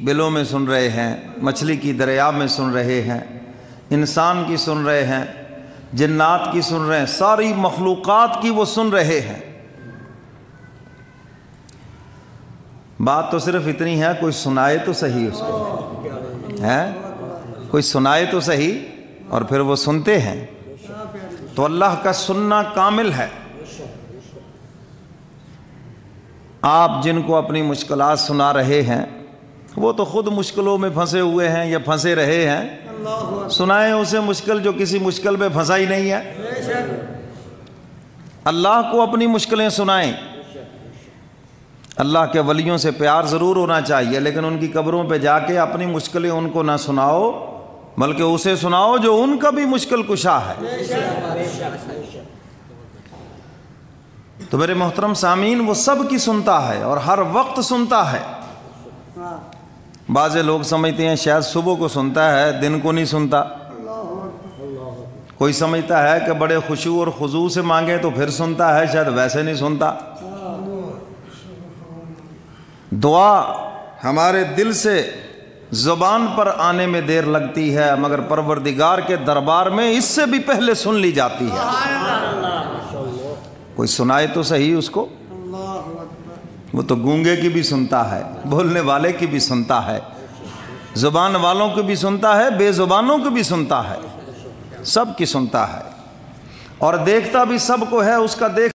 بلوں میں سن رہے ہیں، مچھلی کی دریا میں سن رہے ہیں، انسان کی سن رہے ہیں، جنات کی سن رہے ہیں، ساری مخلوقات کی وہ سن رہے ہیں۔ بات تو صرف اتنی ہے، کوئی سنائے تو صحیح اس کو، ہے کوئی سنائے تو صحیح، اور پھر وہ سنتے ہیں۔ تو اللہ کا سننا کامل ہے۔ آپ جن کو اپنی مشکلات سنا رہے ہیں وہ تو خود مشکلوں میں پھنسے ہوئے ہیں یا پھنسے رہے ہیں، سنائیں اسے مشکل جو کسی مشکل میں پھنسا ہی نہیں ہے۔ اللہ کو اپنی مشکلیں سنائیں۔ اللہ کے ولیوں سے پیار ضرور ہونا چاہیے، لیکن ان کی قبروں پہ جا کے اپنی مشکلیں ان کو نہ سناؤ، بلکہ اسے سناؤ جو ان کا بھی مشکل کشا ہے۔ تو میرے محترم سامعین، وہ سب کی سنتا ہے اور ہر وقت سنتا ہے۔ بعض لوگ سمجھتے ہیں شاید صبح کو سنتا ہے، دن کو نہیں سنتا۔ کوئی سمجھتا ہے کہ بڑے خشوع اور خضوع سے مانگے تو پھر سنتا ہے، شاید ویسے نہیں سنتا۔ دعا ہمارے دل سے زبان پر آنے میں دیر لگتی ہے، مگر پروردگار کے دربار میں اس سے بھی پہلے سن لی جاتی ہے۔ کوئی سنائے تو صحیح اس کو، وہ تو گونگے کی بھی سنتا ہے، بولنے والے کی بھی سنتا ہے، زبان والوں کی بھی سنتا ہے، بے زبانوں کی بھی سنتا ہے، سب کی سنتا ہے، اور دیکھتا بھی سب کو ہے۔ اس کا دیکھ